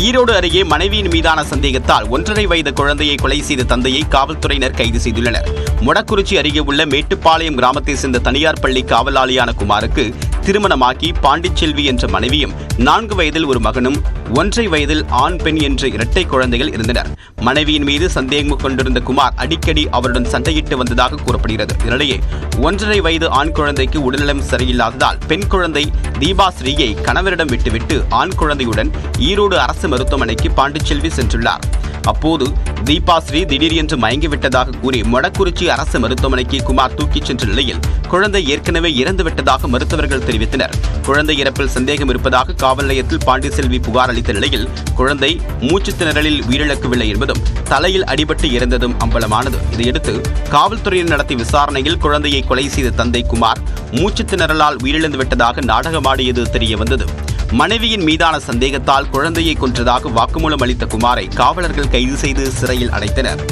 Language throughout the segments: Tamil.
ஈரோடு அருகே மனைவியின் மீதான சந்தேகத்தால் 1.5 வயது குழந்தையை கொலை செய்த தந்தையை காவல்துறையினர் கைது செய்துள்ளனர். மொடக்குறிச்சி அருகே உள்ள மேட்டுப்பாளையம் கிராமத்தை சேர்ந்த தனியார் பள்ளி காவலாளியான குமாருக்கு திருமணமாக்கி பாண்டிச்செல்வி என்ற மனைவியும் 4 வயதில் ஒரு மகனும் 1.5 வயதில் ஆண் பெண் என்ற இரட்டை குழந்தைகள் இருந்தனர். மனைவியின் மீது சந்தேகம் கொண்டிருந்த குமார் அடிக்கடி அவருடன் சண்டையிட்டு வந்ததாக கூறப்படுகிறது. இதனிடையே 1.5 வயது ஆண் குழந்தைக்கு உடல்நலம் சரியில்லாததால் பெண் குழந்தை தீபாஸ்ரீயை கணவரிடம் விட்டுவிட்டு ஆண் குழந்தையுடன் ஈரோடு அரசு மருத்துவமனைக்கு பாண்டிச்செல்வி சென்றுள்ளார். அப்போது தீபாஸ்ரீ திடீரென்று மயங்கிவிட்டதாக கூறி மொடக்குறிச்சி அரசு மருத்துவமனைக்கு குமார் தூக்கிச் சென்ற நிலையில் குழந்தை ஏற்கனவே இறந்துவிட்டதாக மருத்துவர்கள் தெரிவித்தனர். குழந்தை இறப்பில் சந்தேகம் இருப்பதாக காவல் நிலையத்தில் பாண்டிச்செல்வி புகார் அளித்த நிலையில் குழந்தை மூச்சு திணறலில் உயிரிழக்கவில்லை என்பதும் தலையில் அடிபட்டு இறந்ததும் அம்பலமானது. இதையடுத்து காவல்துறையினர் நடத்திய விசாரணையில் குழந்தையை கொலை செய்த தந்தை குமார் மூச்சு திணறலால் உயிரிழந்துவிட்டதாக நாடகமாடியது தெரியவந்தது. மனைவியின் மீதான சந்தேகத்தால் குழந்தையை கொன்றதாக வாக்குமூலம் அளித்த குமாரை காவலர்கள் கைது செய்து சிறையில் அடைத்தனர்.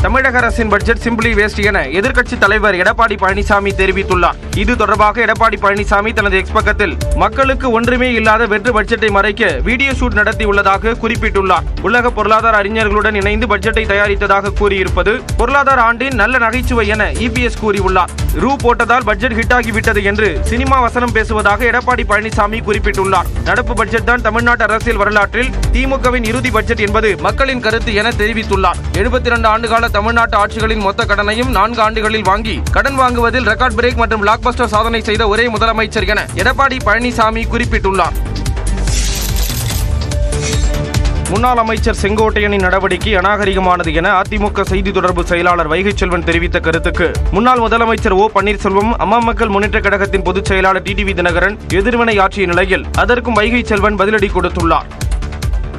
தமிழக அரசின் பட்ஜெட் சிம்பிளி வேஸ்ட் என எதிர்க்கட்சி தலைவர் எடப்பாடி பழனிசாமி தெரிவித்துள்ளார். இது தொடர்பாக எடப்பாடி பழனிசாமி தனது எக்ஸ் பக்கத்தில் மக்களுக்கு ஒன்றுமே இல்லாத வெற்று பட்ஜெட்டை மறைக்க வீடியோ ஷூட் நடத்தியுள்ளதாக குறிப்பிட்டுள்ளார். உலக பொருளாதார அறிஞர்களுடன் இணைந்து பட்ஜெட்டை தயாரித்ததாக கூறியிருப்பது பொருளாதார ஆண்டின் நல்ல நகைச்சுவை என இபிஎஸ் கூறியுள்ளார். ரூ போட்டதால் பட்ஜெட் ஹிட் ஆகிவிட்டது என்று சினிமா வசனம் பேசுவதாக எடப்பாடி பழனிசாமி குறிப்பிட்டுள்ளார். நடப்பு பட்ஜெட் தான் தமிழ்நாட்டு அரசியல் வரலாற்றில் திமுகவின் இறுதி பட்ஜெட் என்பது மக்களின் கருத்து என தெரிவித்துள்ளார். 72 ஆண்டுகால தமிழ்நாட்டு ஆட்சிகளின் மொத்த கடனையும் 4 ஆண்டுகளில் வாங்கி கடன் வாங்குவதில் ரெக்கார்ட் பிரேக் மற்றும் பிளாக்பஸ்டர் சாதனை செய்த ஒரே முதலமைச்சர் என எடப்பாடி பழனிசாமி குறிப்பிட்டுள்ளார். முன்னாள் அமைச்சர் செங்கோட்டையனின் நடவடிக்கை அநாகரிகமானது என அதிமுக செய்தி தொடர்பு செயலாளர் வைகை செல்வன் தெரிவித்த கருத்துக்கு முன்னாள் முதலமைச்சர் ஓ பன்னீர்செல்வம், அம்மா மக்கள் முன்னேற்ற கழகத்தின் பொதுச் செயலாளர் டிடிவி தினகரன் எதிர்வினை ஆற்றிய நிலையில் அதற்கும் வைகை செல்வன் பதிலடி கொடுத்துள்ளார்.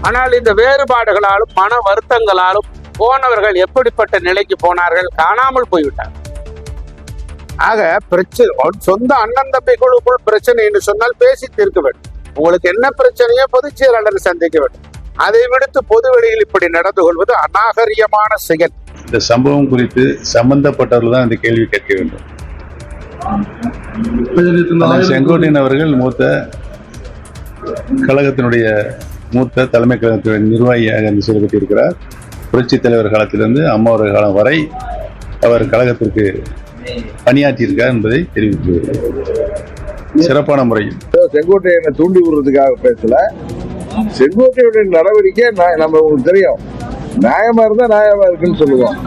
ஆனால் இந்த வேறுபாடுகளாலும் மன வருத்தங்களாலும் போனவர்கள் எப்படிப்பட்ட நிலைக்கு போனார்கள், காணாமல் போய்விட்டார். ஆக பிரச்சனை சொந்த அண்ணன் தம்பிகளுக்குள் பிரச்சனை என்று சொன்னால் பேசி தீர்க்க வேண்டும். உங்களுக்கு என்ன பிரச்சனையோ பொதுச் செயலாளர் சந்திக்க வேண்டும். அதை விடுத்து பொது வெளியில் இப்படி நடந்து கொள்வது அநாகரிகமான செயல். இந்த சம்பவம் குறித்து சம்பந்தப்பட்டவர்கள் தான் இந்த கேள்வி கேட்க வேண்டும். செங்கோட்டையன் அவர்கள் மூத்த கழகத்தினுடைய மூத்த தலைமை கழகத்தினுடைய நிர்வாகியாக செயல்பட்டிருக்கிறார். புரட்சித் தலைவர் காலத்திலிருந்து அம்மாவுடைய காலம் வரை அவர் கழகத்திற்கு பணியாற்றியிருக்கார் என்பதை தெரிவித்துள்ளார். சிறப்பான முறையில் செங்கோட்டையனை தூண்டி விடுறதுக்காக பேசல. செங்கோட்டையுடைய நடவடிக்கை நம்ம உங்களுக்கு தெரியும், நியாயமா இருந்தா நியாயமா இருக்குன்னு சொல்லுவோம்.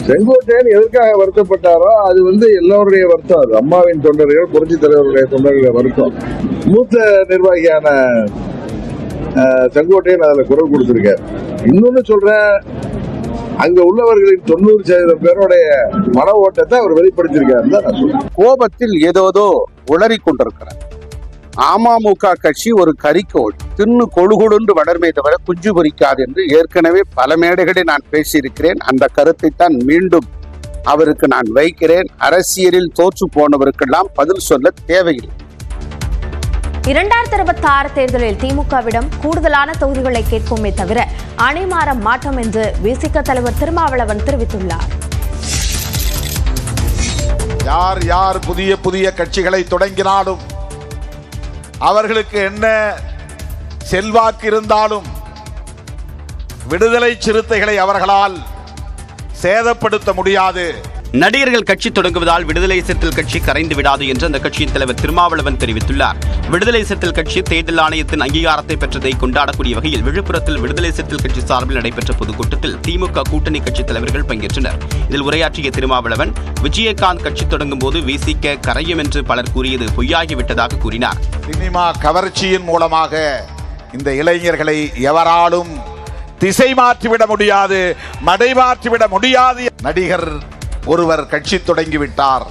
செங்கோட்டையன் எதற்காக வருத்தப்பட்டாரோ அது எல்லோருடைய வருத்தம். அது அம்மாவின் தொண்டர்கள், புரட்சி தலைவருடைய தொண்டர்களுடைய வருத்தம். மூத்த நிர்வாகியான செங்கோட்டையன் அதுல குரல் கொடுத்திருக்காரு. இன்னொன்னு சொல்றேன், அங்க உள்ளவர்களின் 90% பேருடைய மன ஓட்டத்தை அவர் வெளிப்படுத்தியிருக்காருன்னு தான் நான் சொல்றேன். கோபத்தில் ஏதோதோ உளறி கொண்டிருக்கிறார். அமமுக கட்சி ஒரு கரிக்கோள், தின்னு கொழுகொழுன்று வளர்மே தவிர குஞ்சு பொறிக்காது என்று ஏற்கனவே பல மேடைகளில் நான் பேசியிருக்கிறேன். அந்த கருத்தை தான் மீண்டும் அவருக்கு நான் வைக்கிறேன். அரசியலில் தோற்று போனவருக்கெல்லாம் பதில் சொல்ல தேவையில்லை. 2026 தேர்தலில் திமுகவிடம் கூடுதலான தொகுதிகளை கேட்போமே தவிர அணி மாற மாட்டோம் என்று விசிக தலைவர் திருமாவளவன் தெரிவித்துள்ளார். யார் யார் புதிய புதிய கட்சிகளை தொடங்கினாலும் அவர்களுக்கு என்ன செல்வாக்கு இருந்தாலும் விடுதலை சிறுத்தைகளை அவர்களால் சேதப்படுத்த முடியாது. நடிகர்கள் கட்சி தொடங்குவதால் விடுதலை சிறுத்தைகள் கட்சி கரைந்து விடாது என்று அந்த கட்சியின் தலைவர் திருமாவளவன் தெரிவித்துள்ளார். விடுதலை சிறுத்தைகள் கட்சி தேர்தல் ஆணையத்தின் அங்கீகாரத்தை பெற்றதை கொண்டாடக்கூடிய வகையில் விழுப்புரத்தில் விடுதலை சிறுத்தைகள் கட்சி சார்பில் நடைபெற்ற பொதுக்கூட்டத்தில் திமுக கூட்டணி கட்சி தலைவர்கள் பங்கேற்றனர். இதில் உரையாற்றிய திருமாவளவன், விஜயகாந்த் கட்சி தொடங்கும் போது விசிக கரையும் என்று பலர் கூறியது பொய்யாகிவிட்டதாக கூறினார். சினிமா கவர்ச்சியின் மூலமாக இந்த இளைஞர்களை எவராலும் திசை மாற்றிவிட முடியாது, மடை மாற்றிவிட முடியாது. நடிகர் ஒருவர் கட்சி தொடங்கிவிட்டார்,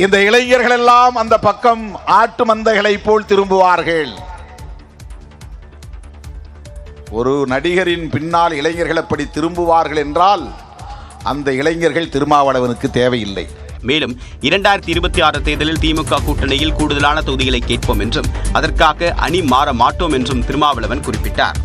இந்த இளைஞர்கள் எல்லாம் அந்த பக்கம் ஆட்டு மந்தைகளை போல் திரும்புவார்கள். ஒரு நடிகரின் பின்னால் இளைஞர்கள் எப்படி திரும்புவார்கள் என்றால் அந்த இளைஞர்கள் திருமாவளவனுக்கு தேவையில்லை. மேலும் 2026 தேர்தலில் திமுக கூட்டணியில் கூடுதலான தொகுதிகளை கேட்போம் என்றும் அதற்காக அணி மாற மாட்டோம் என்றும் திருமாவளவன் குறிப்பிட்டார்.